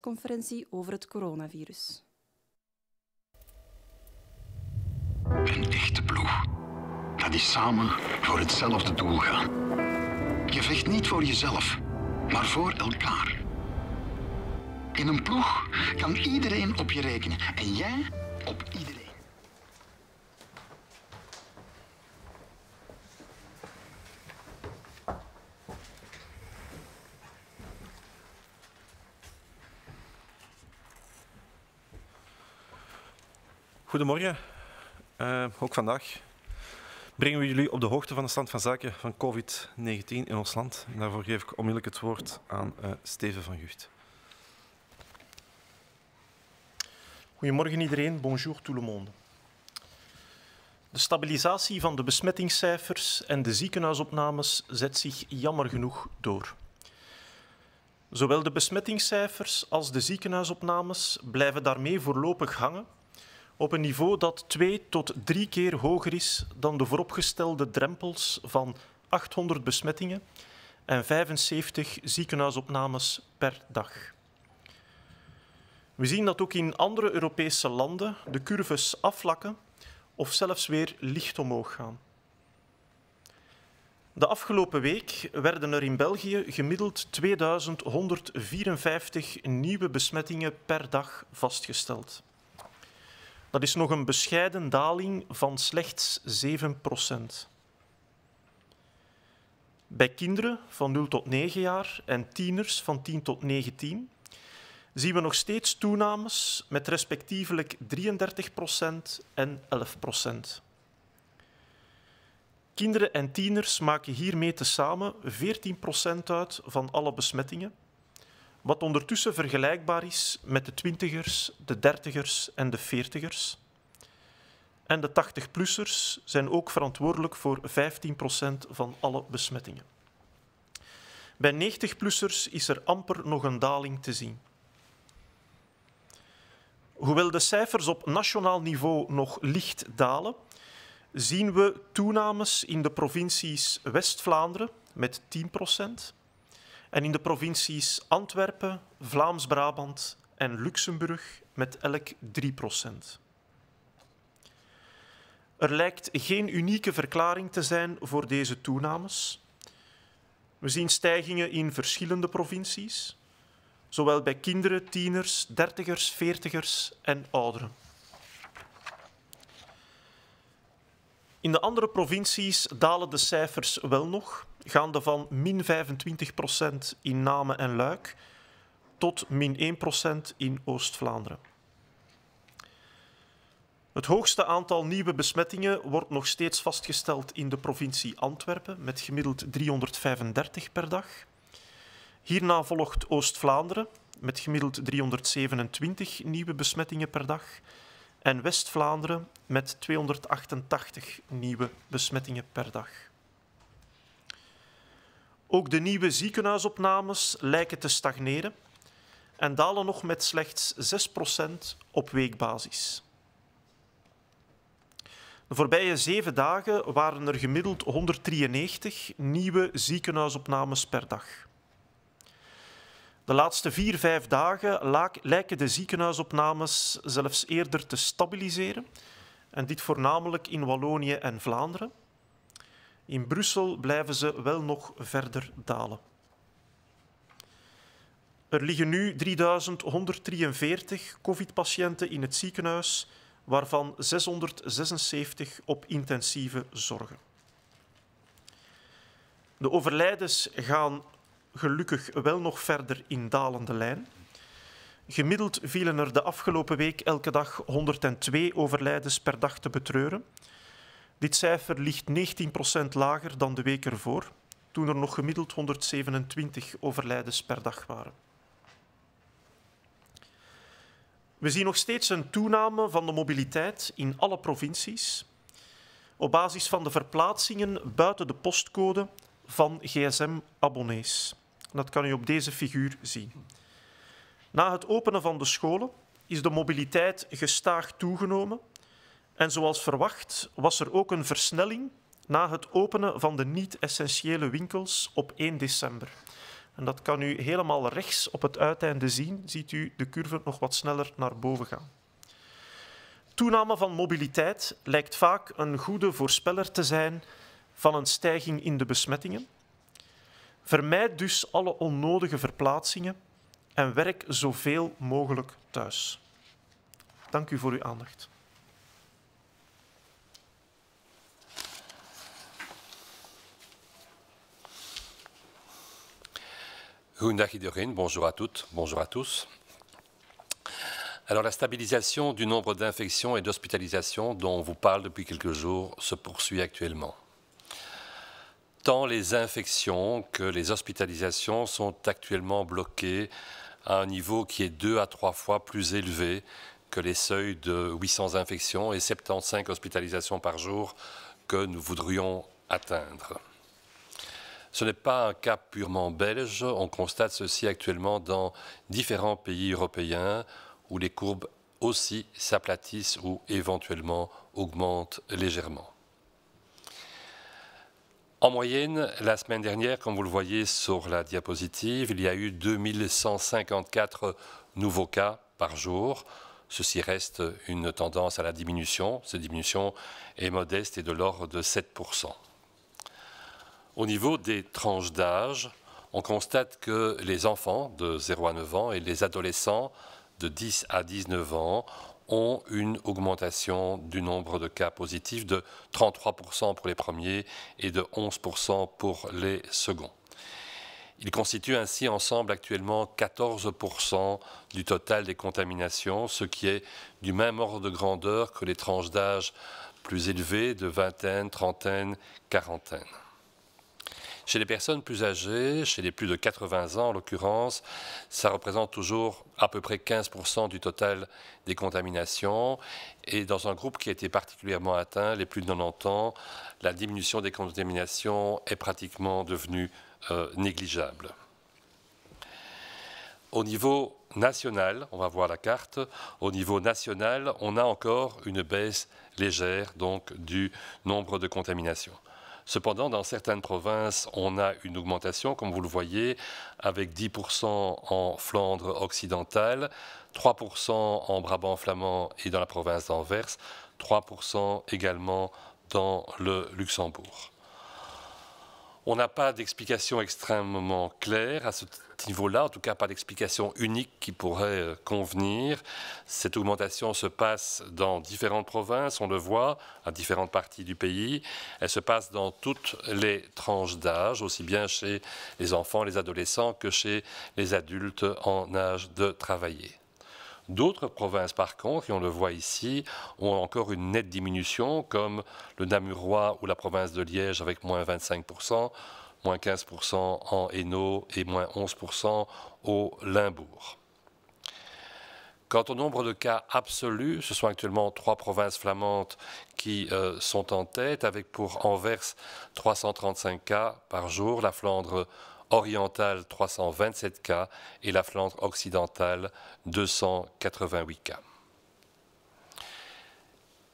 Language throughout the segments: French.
Conferentie over het coronavirus. Een echte ploeg. Dat is samen voor hetzelfde doel gaan. Je vecht niet voor jezelf, maar voor elkaar. In een ploeg kan iedereen op je rekenen en jij op iedereen. Goedemorgen. Ook vandaag brengen we jullie op de hoogte van de stand van zaken van COVID-19 in ons land. En daarvoor geef ik onmiddellijk het woord aan Steven van Gucht. Goedemorgen iedereen, bonjour tout le monde. De stabilisatie van de besmettingscijfers en de ziekenhuisopnames zet zich jammer genoeg door. Zowel de besmettingscijfers als de ziekenhuisopnames blijven daarmee voorlopig hangen op een niveau dat 2 tot 3 keer hoger is dan de vooropgestelde drempels van 800 besmettingen en 75 ziekenhuisopnames per dag. We zien dat ook in andere Europese landen de curves afvlakken of zelfs weer licht omhoog gaan. De afgelopen week werden er in België gemiddeld 2154 nieuwe besmettingen per dag vastgesteld. Dat is nog een bescheiden daling van slechts 7%. Bij kinderen van 0 tot 9 jaar en tieners van 10 tot 19 zien we nog steeds toenames met respectievelijk 33% en 11%. Kinderen en tieners maken hiermee tezamen 14% uit van alle besmettingen, wat ondertussen vergelijkbaar is met de 20ers, de 30ers en de 40ers. En de 80-plussers zijn ook verantwoordelijk voor 15% van alle besmettingen. Bij 90-plussers is er amper nog een daling te zien. Hoewel de cijfers op nationaal niveau nog licht dalen, zien we toenames in de provincies West-Vlaanderen met 10%, en in de provincies Antwerpen, Vlaams-Brabant en Luxemburg met elk 3%. Er lijkt geen unieke verklaring te zijn voor deze toenames. We zien stijgingen in verschillende provincies, zowel bij kinderen, tieners, 30ers, 40ers en ouderen. In de andere provincies dalen de cijfers wel nog, gaande van min 25% in Namen en Luik tot min 1% in Oost-Vlaanderen. Het hoogste aantal nieuwe besmettingen wordt nog steeds vastgesteld in de provincie Antwerpen met gemiddeld 335 per dag. Hierna volgt Oost-Vlaanderen met gemiddeld 327 nieuwe besmettingen per dag en West-Vlaanderen met 288 nieuwe besmettingen per dag. Ook de nieuwe ziekenhuisopnames lijken te stagneren en dalen nog met slechts 6% op weekbasis. De voorbije 7 dagen waren er gemiddeld 193 nieuwe ziekenhuisopnames per dag. De laatste 4-5 dagen lijken de ziekenhuisopnames zelfs eerder te stabiliseren, en dit voornamelijk in Wallonië en Vlaanderen. In Brussel blijven ze wel nog verder dalen. Er liggen nu 3143 COVID-patiënten in het ziekenhuis, waarvan 676 op intensieve zorgen. De overlijdens gaan gelukkig wel nog verder in dalende lijn. Gemiddeld vielen er de afgelopen week elke dag 102 overlijdens per dag te betreuren. Dit cijfer ligt 19% lager dan de week ervoor, toen er nog gemiddeld 127 overlijdens per dag waren. We zien nog steeds een toename van de mobiliteit in alle provincies op basis van de verplaatsingen buiten de postcode van gsm-abonnees. Dat kan u op deze figuur zien. Na het openen van de scholen is de mobiliteit gestaag toegenomen en zoals verwacht was er ook een versnelling na het openen van de niet-essentiële winkels op 1 december. En dat kan u helemaal rechts op het uiteinde zien. Ziet u de curve nog wat sneller naar boven gaan. Toename van mobiliteit lijkt vaak een goede voorspeller te zijn van een stijging in de besmettingen. Vermijd dus alle onnodige verplaatsingen en werk zoveel mogelijk thuis. Dank u voor uw aandacht. Goedendag iedereen, bonjour à toutes, bonjour à tous. Alors la stabilisation du nombre d'infections et d'hospitalisations dont on vous parle depuis quelques jours se poursuit actuellement. Tant les infections que les hospitalisations sont actuellement bloquées à un niveau qui est 2 à 3 fois plus élevé que les seuils de 800 infections et 75 hospitalisations par jour que nous voudrions atteindre. Ce n'est pas un cas purement belge, on constate ceci actuellement dans différents pays européens où les courbes aussi s'aplatissent ou éventuellement augmentent légèrement. En moyenne, la semaine dernière, comme vous le voyez sur la diapositive, il y a eu 2154 nouveaux cas par jour. Ceci reste une tendance à la diminution. Cette diminution est modeste et de l'ordre de 7%. Au niveau des tranches d'âge, on constate que les enfants de 0 à 9 ans et les adolescents de 10 à 19 ans ont une augmentation du nombre de cas positifs de 33% pour les premiers et de 11% pour les seconds. Ils constituent ainsi ensemble actuellement 14% du total des contaminations, ce qui est du même ordre de grandeur que les tranches d'âge plus élevées de vingtaine, trentaine, quarantaine. Chez les personnes plus âgées, chez les plus de 80 ans en l'occurrence, ça représente toujours à peu près 15% du total des contaminations. Et dans un groupe qui a été particulièrement atteint, les plus de 90 ans, la diminution des contaminations est pratiquement devenue négligeable. Au niveau national, on va voir la carte, au niveau national, on a encore une baisse légère donc, du nombre de contaminations. Cependant, dans certaines provinces, on a une augmentation, comme vous le voyez, avec 10% en Flandre occidentale, 3% en Brabant flamand et dans la province d'Anvers, 3% également dans le Luxembourg. On n'a pas d'explication extrêmement claire à ce niveau-là, en tout cas pas d'explication unique qui pourrait convenir. Cette augmentation se passe dans différentes provinces, on le voit, à différentes parties du pays. Elle se passe dans toutes les tranches d'âge, aussi bien chez les enfants, les adolescents que chez les adultes en âge de travailler. D'autres provinces, par contre, et on le voit ici, ont encore une nette diminution, comme le Namurois ou la province de Liège avec moins 25%, moins 15% en Hainaut et moins 11% au Limbourg. Quant au nombre de cas absolus, ce sont actuellement 3 provinces flamandes qui sont en tête, avec pour Anvers 335 cas par jour, la Flandre orientale 327 cas et la Flandre occidentale 288 cas.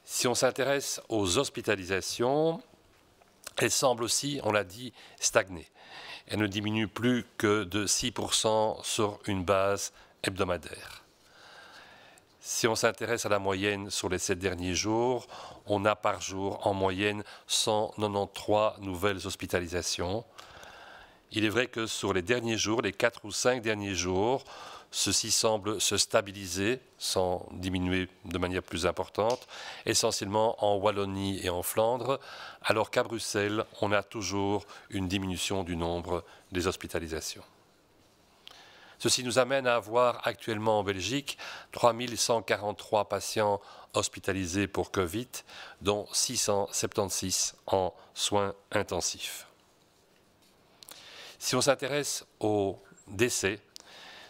Si on s'intéresse aux hospitalisations, elles semblent aussi, on l'a dit, stagner. Elles ne diminuent plus que de 6% sur une base hebdomadaire. Si on s'intéresse à la moyenne sur les 7 derniers jours, on a par jour en moyenne 193 nouvelles hospitalisations. Il est vrai que sur les derniers jours, les 4 ou 5 derniers jours, ceci semble se stabiliser sans diminuer de manière plus importante, essentiellement en Wallonie et en Flandre, alors qu'à Bruxelles, on a toujours une diminution du nombre des hospitalisations. Ceci nous amène à avoir actuellement en Belgique 3143 patients hospitalisés pour Covid, dont 676 en soins intensifs. Si on s'intéresse aux décès,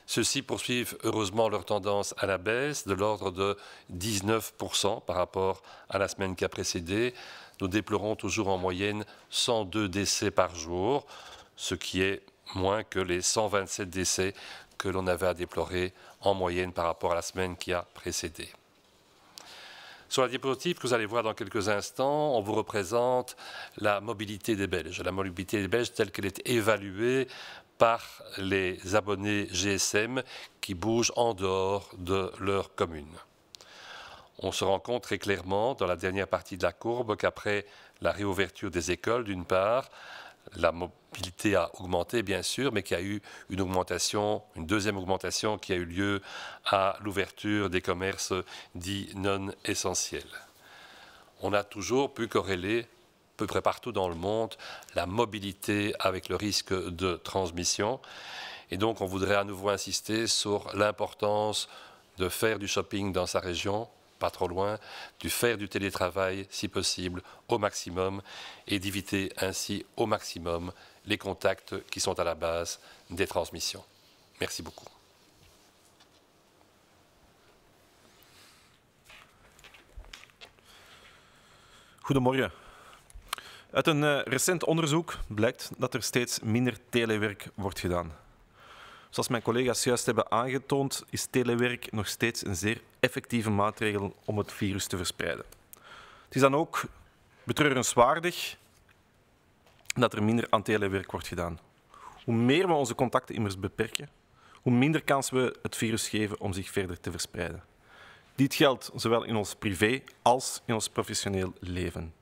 ceux-ci poursuivent heureusement leur tendance à la baisse de l'ordre de 19% par rapport à la semaine qui a précédé. Nous déplorons toujours en moyenne 102 décès par jour, ce qui est moins que les 127 décès que l'on avait à déplorer en moyenne par rapport à la semaine qui a précédé. Sur la diapositive que vous allez voir dans quelques instants, on vous représente la mobilité des Belges. La mobilité des Belges telle qu'elle est évaluée par les abonnés GSM qui bougent en dehors de leur commune. On se rend compte très clairement dans la dernière partie de la courbe qu'après la réouverture des écoles, d'une part, la mobilité a augmenté bien sûr, mais qu'il y a eu une augmentation, une deuxième augmentation qui a eu lieu à l'ouverture des commerces dits non essentiels. On a toujours pu corréler, à peu près partout dans le monde, la mobilité avec le risque de transmission. Et donc on voudrait à nouveau insister sur l'importance de faire du shopping dans sa région, pas trop loin, de faire du télétravail si possible au maximum et d'éviter ainsi au maximum les contacts qui sont à la base des transmissions. Merci beaucoup. Goedemorgen. Uit een recent onderzoek blijkt dat er steeds minder telewerk wordt gedaan. Zoals mijn collega's juist hebben aangetoond, is telewerk nog steeds een zeer effectieve maatregel om het virus te verspreiden. Het is dan ook betreurenswaardig dat er minder aan telewerk wordt gedaan. Hoe meer we onze contacten immers beperken, hoe minder kans we het virus geven om zich verder te verspreiden. Dit geldt zowel in ons privé als in ons professioneel leven.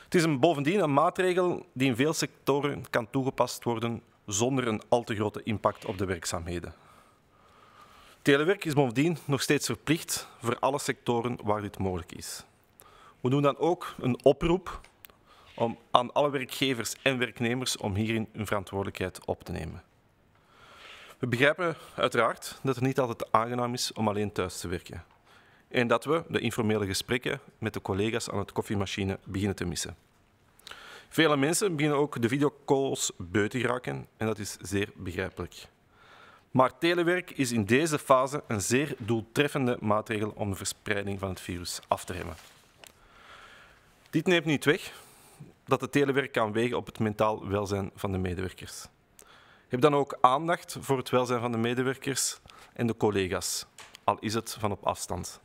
Het is bovendien een maatregel die in veel sectoren kan toegepast worden zonder een al te grote impact op de werkzaamheden. Telewerk is bovendien nog steeds verplicht voor alle sectoren waar dit mogelijk is. We doen dan ook een oproep aan alle werkgevers en werknemers om hierin hun verantwoordelijkheid op te nemen. We begrijpen uiteraard dat het niet altijd aangenaam is om alleen thuis te werken en dat we de informele gesprekken met de collega's aan het koffiemachine beginnen te missen. Vele mensen beginnen ook de videocalls beu te geraken en dat is zeer begrijpelijk. Maar telewerk is in deze fase een zeer doeltreffende maatregel om de verspreiding van het virus af te remmen. Dit neemt niet weg dat de telewerk kan wegen op het mentaal welzijn van de medewerkers. Heb dan ook aandacht voor het welzijn van de medewerkers en de collega's, al is het van op afstand.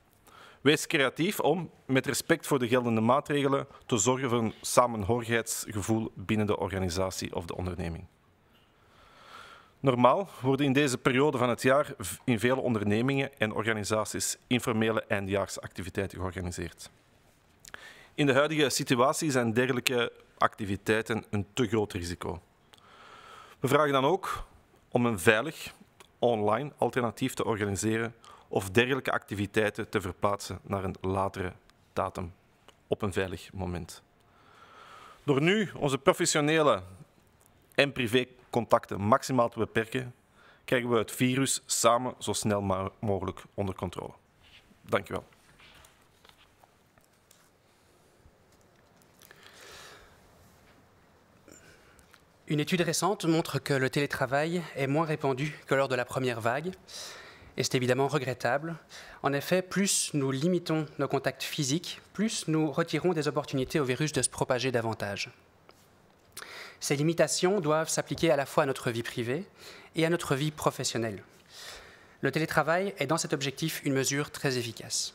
Wees creatief om, met respect voor de geldende maatregelen, te zorgen voor een samenhorigheidsgevoel binnen de organisatie of de onderneming. Normaal worden in deze periode van het jaar in vele ondernemingen en organisaties informele eindjaarsactiviteiten georganiseerd. In de huidige situatie zijn dergelijke activiteiten een te groot risico. We vragen dan ook om een veilig, online alternatief te organiseren of dergelijke activiteiten te verplaatsen naar een latere datum, op een veilig moment. Door nu onze professionele en privécontacten maximaal te beperken, krijgen we het virus samen zo snel mogelijk onder controle. Dank u wel. Une étude récente montre que le télétravail est moins répandu que lors de la première vague. Et c'est évidemment regrettable. En effet, plus nous limitons nos contacts physiques, plus nous retirons des opportunités au virus de se propager davantage. Ces limitations doivent s'appliquer à la fois à notre vie privée et à notre vie professionnelle. Le télétravail est dans cet objectif une mesure très efficace.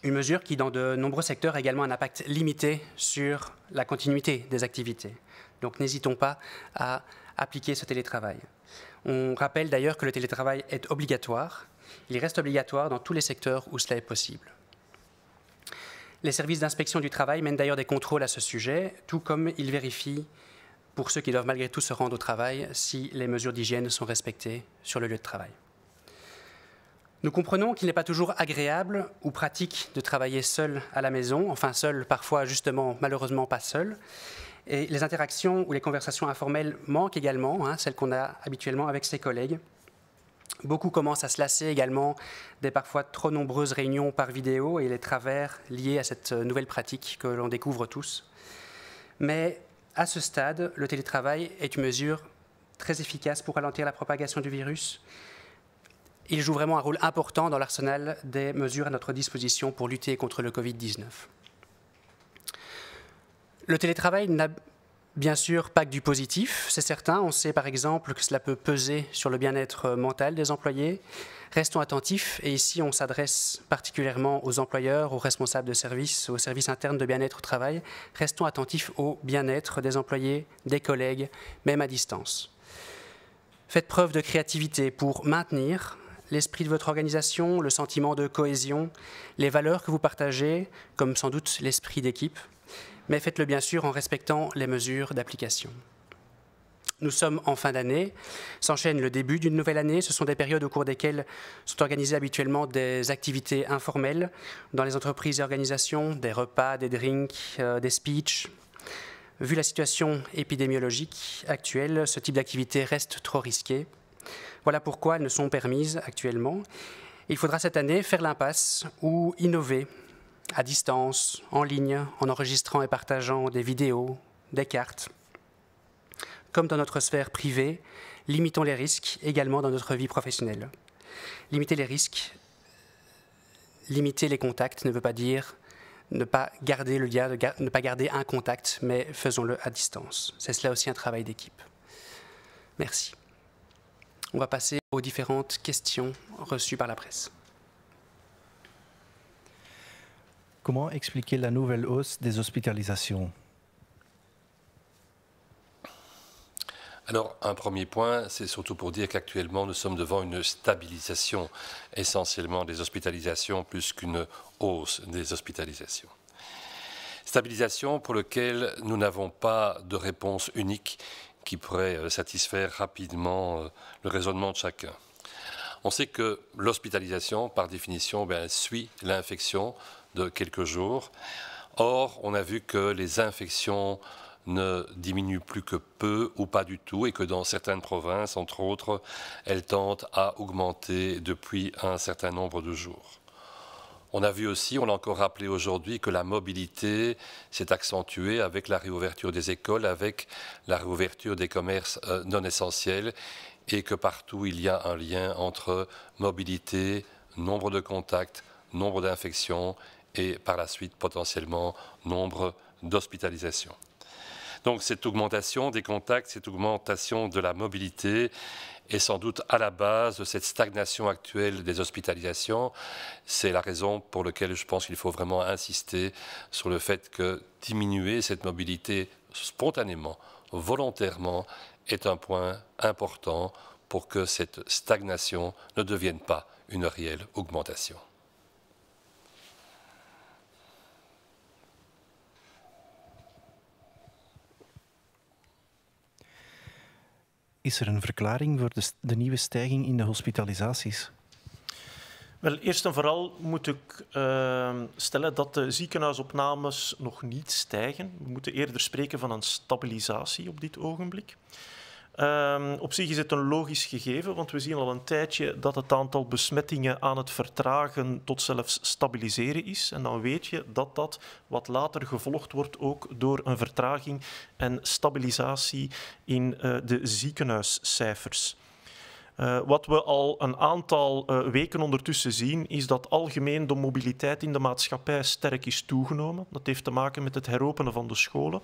Une mesure qui, dans de nombreux secteurs, a également un impact limité sur la continuité des activités. Donc n'hésitons pas à appliquer ce télétravail. On rappelle d'ailleurs que le télétravail est obligatoire. Il reste obligatoire dans tous les secteurs où cela est possible. Les services d'inspection du travail mènent d'ailleurs des contrôles à ce sujet, tout comme ils vérifient, pour ceux qui doivent malgré tout se rendre au travail, si les mesures d'hygiène sont respectées sur le lieu de travail. Nous comprenons qu'il n'est pas toujours agréable ou pratique de travailler seul à la maison, enfin seul, parfois justement, malheureusement pas seul. Et les interactions ou les conversations informelles manquent également, celles qu'on a habituellement avec ses collègues. Beaucoup commencent à se lasser également des parfois trop nombreuses réunions par vidéo et les travers liés à cette nouvelle pratique que l'on découvre tous. Mais à ce stade, le télétravail est une mesure très efficace pour ralentir la propagation du virus. Il joue vraiment un rôle important dans l'arsenal des mesures à notre disposition pour lutter contre le Covid-19. Le télétravail n'a Bien sûr, pas que du positif, c'est certain. On sait par exemple que cela peut peser sur le bien-être mental des employés. Restons attentifs, et ici on s'adresse particulièrement aux employeurs, aux responsables de services, aux services internes de bien-être au travail. Restons attentifs au bien-être des employés, des collègues, même à distance. Faites preuve de créativité pour maintenir l'esprit de votre organisation, le sentiment de cohésion, les valeurs que vous partagez, comme sans doute l'esprit d'équipe, mais faites-le bien sûr en respectant les mesures d'application. Nous sommes en fin d'année, s'enchaîne le début d'une nouvelle année. Ce sont des périodes au cours desquelles sont organisées habituellement des activités informelles dans les entreprises et organisations, des repas, des drinks, des speeches. Vu la situation épidémiologique actuelle, ce type d'activité reste trop risqué. Voilà pourquoi elles ne sont permises actuellement. Il faudra cette année faire l'impasse ou innover à distance, en ligne, en enregistrant et partageant des vidéos, des cartes. Comme dans notre sphère privée, limitons les risques également dans notre vie professionnelle. Limiter les risques, limiter les contacts ne veut pas dire ne pas garder le lien, ne pas garder un contact, mais faisons-le à distance. C'est cela aussi un travail d'équipe. Merci. On va passer aux différentes questions reçues par la presse. Comment expliquer la nouvelle hausse des hospitalisations? Alors, un premier point, c'est surtout pour dire qu'actuellement, nous sommes devant une stabilisation essentiellement des hospitalisations plus qu'une hausse des hospitalisations. Stabilisation pour laquelle nous n'avons pas de réponse unique qui pourrait satisfaire rapidement le raisonnement de chacun. On sait que l'hospitalisation, par définition, suit l'infection de quelques jours. Or, on a vu que les infections ne diminuent plus que peu ou pas du tout et que dans certaines provinces, entre autres, elles tendent à augmenter depuis un certain nombre de jours. On a vu aussi, on l'a encore rappelé aujourd'hui, que la mobilité s'est accentuée avec la réouverture des écoles, avec la réouverture des commerces non essentiels et que partout il y a un lien entre mobilité, nombre de contacts, nombre d'infections et par la suite potentiellement nombre d'hospitalisations. Donc cette augmentation des contacts, cette augmentation de la mobilité est sans doute à la base de cette stagnation actuelle des hospitalisations. C'est la raison pour laquelle je pense qu'il faut vraiment insister sur le fait que diminuer cette mobilité spontanément, volontairement, est un point important pour que cette stagnation ne devienne pas une réelle augmentation. Is er een verklaring voor de nieuwe stijging in de hospitalisaties? Wel, eerst en vooral moet ik stellen dat de ziekenhuisopnames nog niet stijgen. We moeten eerder spreken van een stabilisatie op dit ogenblik. Op zich is het een logisch gegeven, want we zien al een tijdje dat het aantal besmettingen aan het vertragen tot zelfs stabiliseren is. En dan weet je dat dat wat later gevolgd wordt ook door een vertraging en stabilisatie in de ziekenhuiscijfers. Wat we al een aantal weken ondertussen zien, is dat algemeen de mobiliteit in de maatschappij sterk is toegenomen. Dat heeft te maken met het heropenen van de scholen.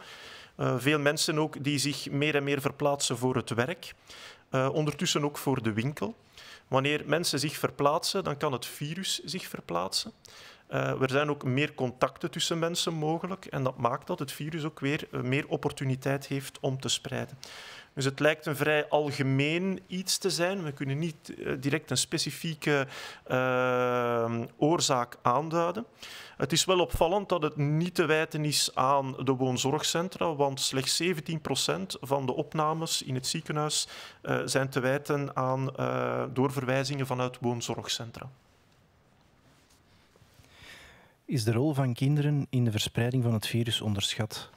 Veel mensen ook die zich meer en meer verplaatsen voor het werk. Ondertussen ook voor de winkel. Wanneer mensen zich verplaatsen, dan kan het virus zich verplaatsen. Er zijn ook meer contacten tussen mensen mogelijk en dat maakt dat het virus ook weer meer opportuniteit heeft om te spreiden. Dus het lijkt een vrij algemeen iets te zijn. We kunnen niet direct een specifieke oorzaak aanduiden. Het is wel opvallend dat het niet te wijten is aan de woonzorgcentra, want slechts 17% van de opnames in het ziekenhuis zijn te wijten aan doorverwijzingen vanuit woonzorgcentra. Is de rol van kinderen in de verspreiding van het virus onderschat?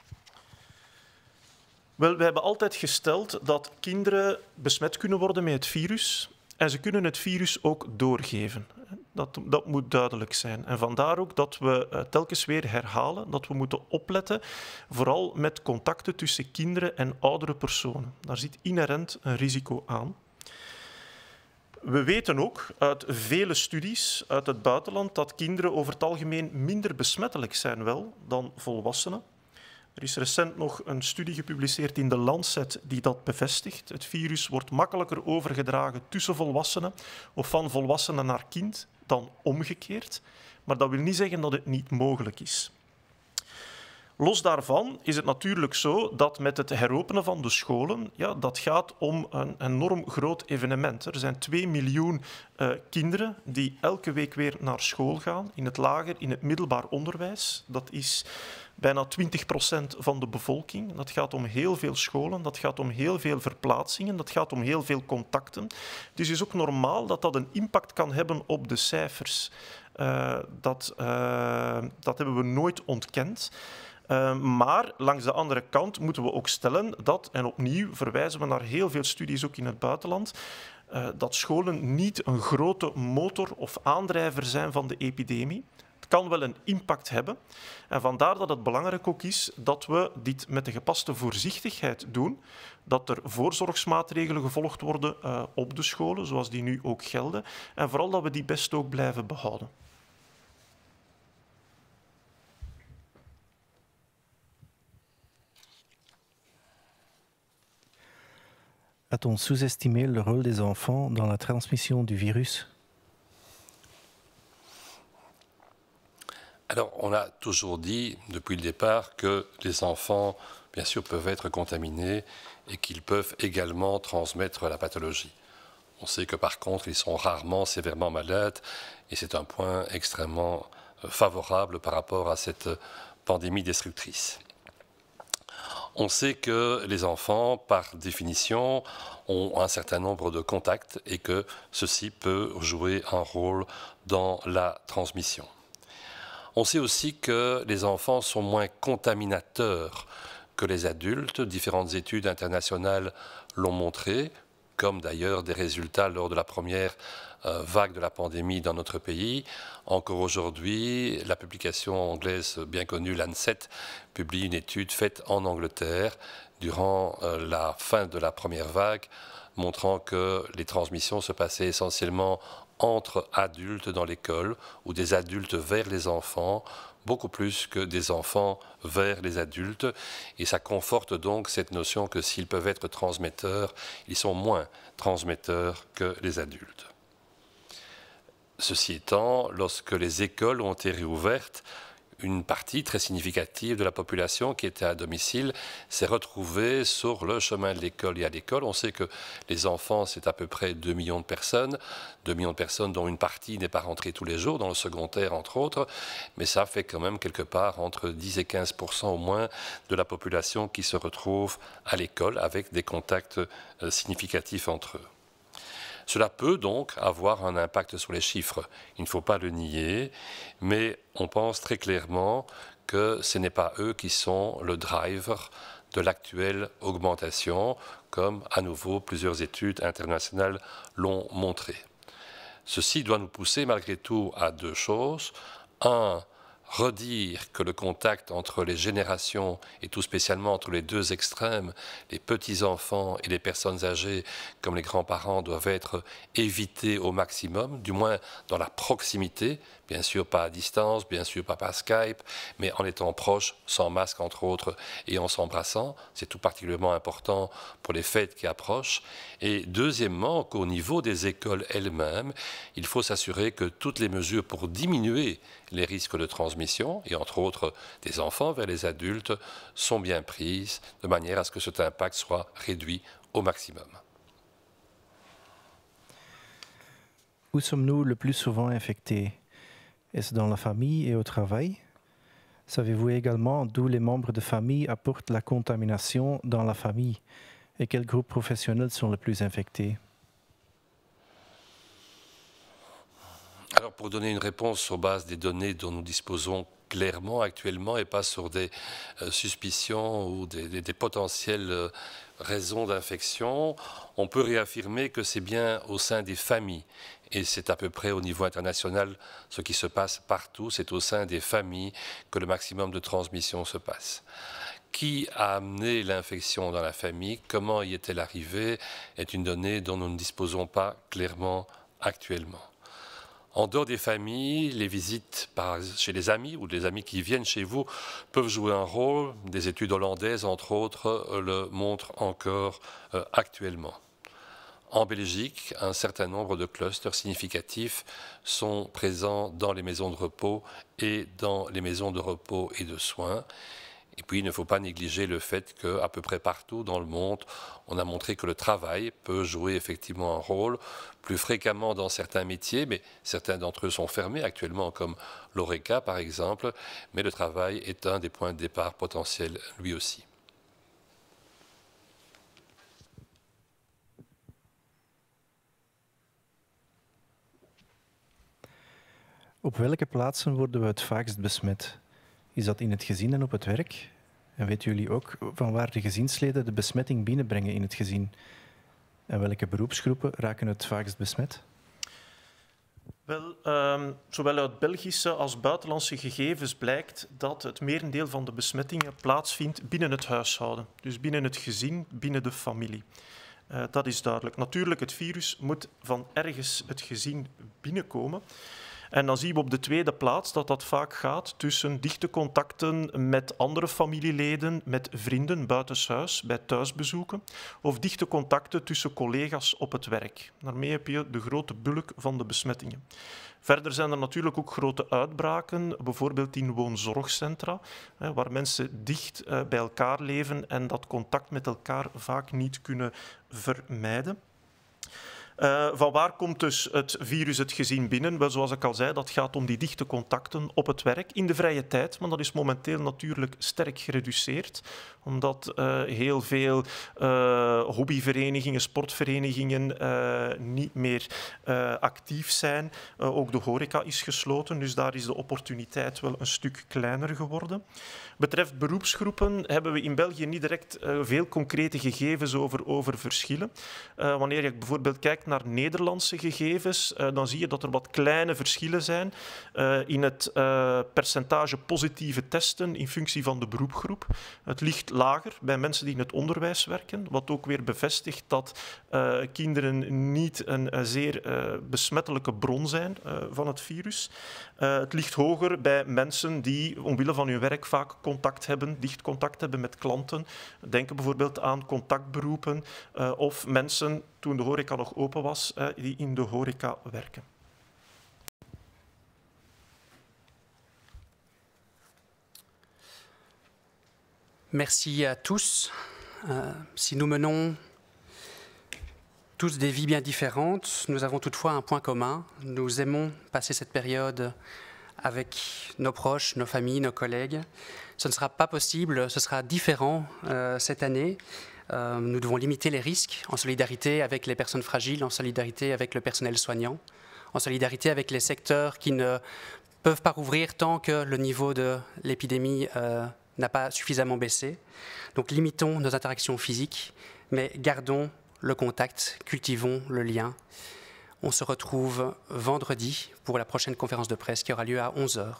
Wel, wij hebben altijd gesteld dat kinderen besmet kunnen worden met het virus en ze kunnen het virus ook doorgeven. Dat moet duidelijk zijn. En vandaar ook dat we telkens weer herhalen dat we moeten opletten, vooral met contacten tussen kinderen en oudere personen. Daar zit inherent een risico aan. We weten ook uit vele studies uit het buitenland dat kinderen over het algemeen minder besmettelijk zijn wel dan volwassenen. Er is recent nog een studie gepubliceerd in The Lancet die dat bevestigt. Het virus wordt makkelijker overgedragen tussen volwassenen of van volwassenen naar kind dan omgekeerd. Maar dat wil niet zeggen dat het niet mogelijk is. Los daarvan is het natuurlijk zo dat met het heropenen van de scholen, ja, dat gaat om een enorm groot evenement. Er zijn 2 miljoen kinderen die elke week weer naar school gaan, in het lager, in het middelbaar onderwijs. Dat is bijna 20% van de bevolking. Dat gaat om heel veel scholen, dat gaat om heel veel verplaatsingen, dat gaat om heel veel contacten. Dus het is ook normaal dat dat een impact kan hebben op de cijfers. Dat hebben we nooit ontkend. Maar langs de andere kant moeten we ook stellen dat, en opnieuw verwijzen we naar heel veel studies ook in het buitenland, dat scholen niet een grote motor of aandrijver zijn van de epidemie. Het kan wel een impact hebben. En vandaar dat het belangrijk ook is dat we dit met de gepaste voorzichtigheid doen, dat er voorzorgsmaatregelen gevolgd worden op de scholen, zoals die nu ook gelden, en vooral dat we die best ook blijven behouden. A-t-on sous-estimé le rôle des enfants dans la transmission du virus? Alors, on a toujours dit, depuis le départ, que les enfants, bien sûr, peuvent être contaminés et qu'ils peuvent également transmettre la pathologie. On sait que, par contre, ils sont rarement sévèrement malades et c'est un point extrêmement favorable par rapport à cette pandémie destructrice. On sait que les enfants, par définition, ont un certain nombre de contacts et que ceci peut jouer un rôle dans la transmission. On sait aussi que les enfants sont moins contaminateurs que les adultes. Différentes études internationales l'ont montré, comme d'ailleurs des résultats lors de la première vague de la pandémie dans notre pays. Encore aujourd'hui, la publication anglaise bien connue, Lancet, publie une étude faite en Angleterre durant la fin de la première vague, montrant que les transmissions se passaient essentiellement entre adultes dans l'école ou des adultes vers les enfants, beaucoup plus que des enfants vers les adultes. Et ça conforte donc cette notion que s'ils peuvent être transmetteurs, ils sont moins transmetteurs que les adultes. Ceci étant, lorsque les écoles ont été réouvertes, une partie très significative de la population qui était à domicile s'est retrouvée sur le chemin de l'école et à l'école. On sait que les enfants, c'est à peu près 2 millions de personnes dont une partie n'est pas rentrée tous les jours, dans le secondaire entre autres, mais ça fait quand même quelque part entre 10 et 15% au moins de la population qui se retrouve à l'école avec des contacts significatifs entre eux. Cela peut donc avoir un impact sur les chiffres, il ne faut pas le nier, mais on pense très clairement que ce n'est pas eux qui sont le driver de l'actuelle augmentation, comme à nouveau plusieurs études internationales l'ont montré. Ceci doit nous pousser malgré tout à 2 choses. 1, redire que le contact entre les générations, et tout spécialement entre les 2 extrêmes, les petits-enfants et les personnes âgées comme les grands-parents, doivent être évités au maximum, du moins dans la proximité, bien sûr pas à distance, bien sûr pas par Skype, mais en étant proches, sans masque entre autres, et en s'embrassant. C'est tout particulièrement important pour les fêtes qui approchent. Et deuxièmement, qu'au niveau des écoles elles-mêmes, il faut s'assurer que toutes les mesures pour diminuer les risques de transmission, et entre autres des enfants vers les adultes, sont bien prises de manière à ce que cet impact soit réduit au maximum. Où sommes-nous le plus souvent infectés? Est-ce dans la famille et au travail? Savez-vous également d'où les membres de famille apportent la contamination dans la famille? Et quels groupes professionnels sont les plus infectés? Alors, pour donner une réponse sur base des données dont nous disposons clairement actuellement et pas sur des suspicions ou des potentielles raisons d'infection, on peut réaffirmer que c'est bien au sein des familles. Et c'est à peu près au niveau international ce qui se passe partout. C'est au sein des familles que le maximum de transmission se passe. Qui a amené l'infection dans la famille, comment y est-elle arrivée, est une donnée dont nous ne disposons pas clairement actuellement. En dehors des familles, les visites chez les amis ou les amis qui viennent chez vous peuvent jouer un rôle. Des études hollandaises, entre autres, le montrent encore actuellement. En Belgique, un certain nombre de clusters significatifs sont présents dans les maisons de repos et dans les maisons de repos et de soins. Et puis, il ne faut pas négliger le fait qu'à peu près partout dans le monde, on a montré que le travail peut jouer effectivement un rôle, plus fréquemment dans certains métiers, mais certains d'entre eux sont fermés actuellement, comme l'ORECA par exemple, mais le travail est un des points de départ potentiels lui aussi. Op welke plaatsen worden we het vaakst besmet? Is dat in het gezin en op het werk? En weten jullie ook van waar de gezinsleden de besmetting binnenbrengen in het gezin? En welke beroepsgroepen raken het vaakst besmet? Wel, zowel uit Belgische als buitenlandse gegevens blijkt dat het merendeel van de besmettingen plaatsvindt binnen het huishouden. Dus binnen het gezin, binnen de familie. Dat is duidelijk. Natuurlijk, het virus moet van ergens het gezin binnenkomen. En dan zien we op de tweede plaats dat dat vaak gaat tussen dichte contacten met andere familieleden, met vrienden buitenshuis, bij thuisbezoeken, of dichte contacten tussen collega's op het werk. Daarmee heb je de grote bulk van de besmettingen. Verder zijn er natuurlijk ook grote uitbraken, bijvoorbeeld in woonzorgcentra, waar mensen dicht bij elkaar leven en dat contact met elkaar vaak niet kunnen vermijden. Van waar komt dus het virus het gezin binnen? Wel, zoals ik al zei, dat gaat om die dichte contacten op het werk, in de vrije tijd, maar dat is momenteel natuurlijk sterk gereduceerd, omdat heel veel hobbyverenigingen, sportverenigingen niet meer actief zijn. Ook de horeca is gesloten, dus daar is de opportuniteit wel een stuk kleiner geworden. Betreft beroepsgroepen hebben we in België niet direct veel concrete gegevens over verschillen. Wanneer je bijvoorbeeld kijkt naar Nederlandse gegevens, dan zie je dat er wat kleine verschillen zijn in het percentage positieve testen in functie van de beroepsgroep. Het ligt lager bij mensen die in het onderwijs werken, wat ook weer bevestigt dat kinderen niet een zeer besmettelijke bron zijn van het virus. Het ligt hoger bij mensen die omwille van hun werk vaak dicht contact hebben met klanten. Denk bijvoorbeeld aan contactberoepen of mensen, toen de horeca nog open was, die in de horeca werken. Merci à tous. Si nous menons tous des vies bien différentes, nous avons toutefois un point commun. Nous aimons passer cette période avec nos proches, nos familles, nos collègues. Ce ne sera pas possible, ce sera différent cette année. Nous devons limiter les risques en solidarité avec les personnes fragiles, en solidarité avec le personnel soignant, en solidarité avec les secteurs qui ne peuvent pas rouvrir tant que le niveau de l'épidémie n'a pas suffisamment baissé. Donc limitons nos interactions physiques, mais gardons le contact, cultivons le lien. On se retrouve vendredi pour la prochaine conférence de presse qui aura lieu à 11h.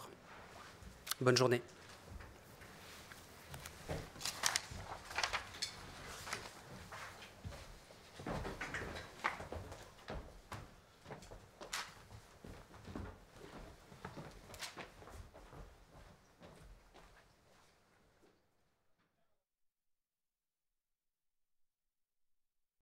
Bonne journée.